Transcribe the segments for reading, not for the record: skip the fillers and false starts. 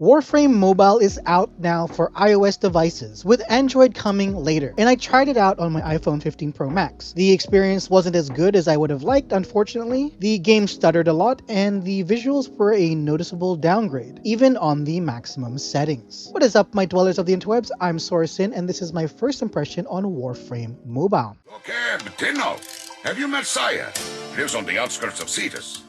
Warframe Mobile is out now for iOS devices, with Android coming later, and I tried it out on my iPhone 15 Pro Max. The experience wasn't as good as I would have liked, unfortunately. The game stuttered a lot, and the visuals were a noticeable downgrade, even on the maximum settings. What is up, my dwellers of the interwebs? I'm Sorensen, and this is my first impression on Warframe Mobile. Okay, Tino, have you met Saya? Lives on the outskirts of Cetus.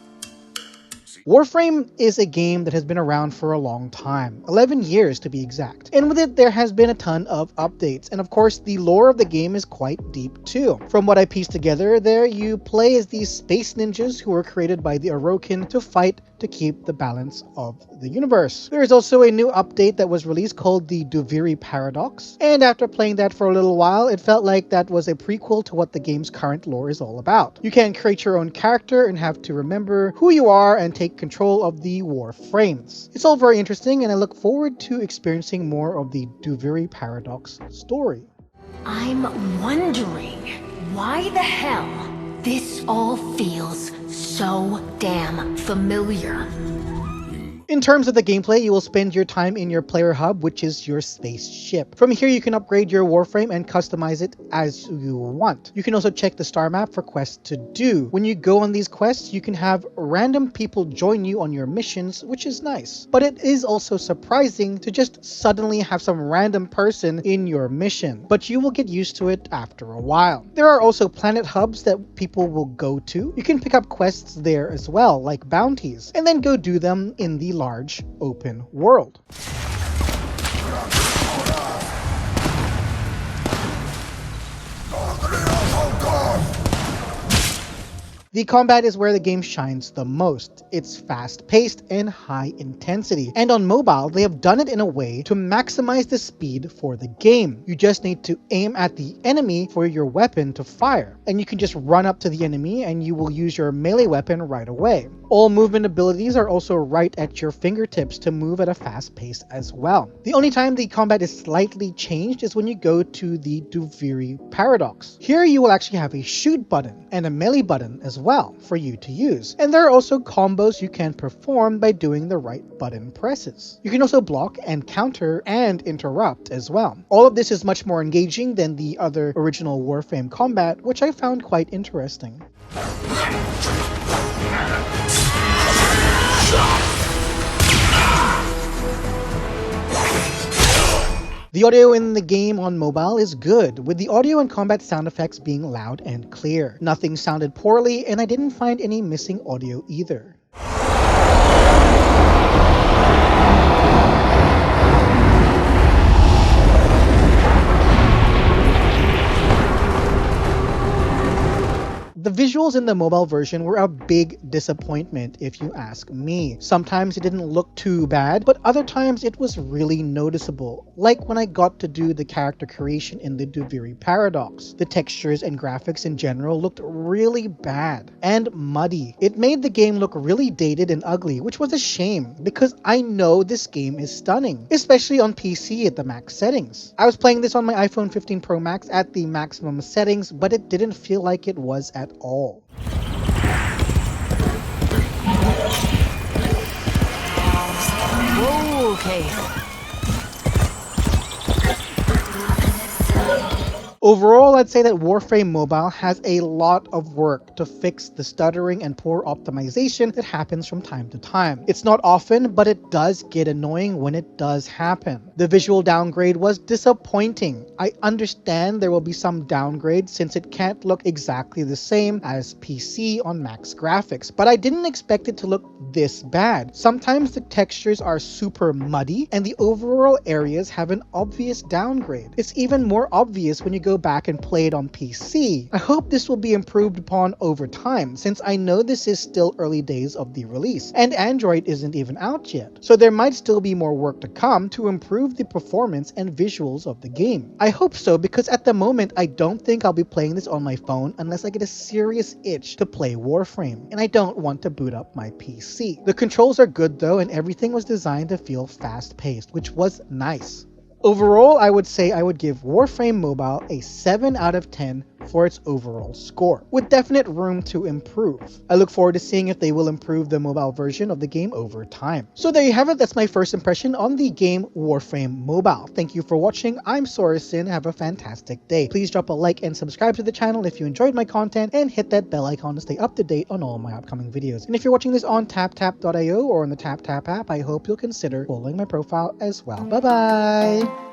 Warframe is a game that has been around for a long time, 11 years to be exact, and with it there has been a ton of updates, and of course the lore of the game is quite deep too. From what I pieced together there, you play as these space ninjas who were created by the Orokin to fight to keep the balance of the universe. There is also a new update that was released called the Duviri Paradox, and after playing that for a little while, it felt like that was a prequel to what the game's current lore is all about. You can create your own character and have to remember who you are and take control of the Warframes. It's all very interesting, and I look forward to experiencing more of the Duviri Paradox story. I'm wondering why the hell this all feels so damn familiar. In terms of the gameplay, you will spend your time in your player hub, which is your spaceship. From here, you can upgrade your Warframe and customize it as you want. You can also check the star map for quests to do. When you go on these quests, you can have random people join you on your missions, which is nice. But it is also surprising to just suddenly have some random person in your mission, but you will get used to it after a while. There are also planet hubs that people will go to. You can pick up quests there as well, like bounties, and then go do them in the large open world. The combat is where the game shines the most. It's fast-paced and high intensity, and on mobile they have done it in a way to maximize the speed for the game. You just need to aim at the enemy for your weapon to fire, and you can just run up to the enemy and you will use your melee weapon right away. All movement abilities are also right at your fingertips to move at a fast pace as well. The only time the combat is slightly changed is when you go to the Duviri Paradox. Here you will actually have a shoot button and a melee button as well for you to use, and there are also combos you can perform by doing the right button presses. You can also block and counter and interrupt as well. All of this is much more engaging than the other original Warframe combat, which I found quite interesting. The audio in the game on mobile is good, with the audio and combat sound effects being loud and clear. Nothing sounded poorly, and I didn't find any missing audio either. The visuals in the mobile version were a big disappointment if you ask me. Sometimes it didn't look too bad, but other times it was really noticeable, like when I got to do the character creation in the Duviri Paradox. The textures and graphics in general looked really bad and muddy. It made the game look really dated and ugly, which was a shame because I know this game is stunning, especially on PC at the max settings. I was playing this on my iPhone 15 Pro Max at the maximum settings, but it didn't feel like it was at all. Okay. Overall, I'd say that Warframe Mobile has a lot of work to fix the stuttering and poor optimization that happens from time to time. It's not often, but it does get annoying when it does happen. The visual downgrade was disappointing. I understand there will be some downgrade since it can't look exactly the same as PC on max graphics, but I didn't expect it to look this bad. Sometimes the textures are super muddy and the overall areas have an obvious downgrade. It's even more obvious when you go back and play it on PC. I hope this will be improved upon over time, since I know this is still early days of the release, and Android isn't even out yet, so there might still be more work to come to improve the performance and visuals of the game. I hope so, because at the moment I don't think I'll be playing this on my phone unless I get a serious itch to play Warframe, and I don't want to boot up my PC. The controls are good though, and everything was designed to feel fast-paced, which was nice. Overall, I would say I would give Warframe Mobile a 7 out of 10 for its overall score, with definite room to improve. I look forward to seeing if they will improve the mobile version of the game over time. So there you have it, that's my first impression on the game Warframe Mobile. Thank you for watching, I'm Sorensen, have a fantastic day. Please drop a like and subscribe to the channel if you enjoyed my content, and hit that bell icon to stay up to date on all my upcoming videos. And if you're watching this on TapTap.io or on the TapTap app, I hope you'll consider following my profile as well. Bye bye!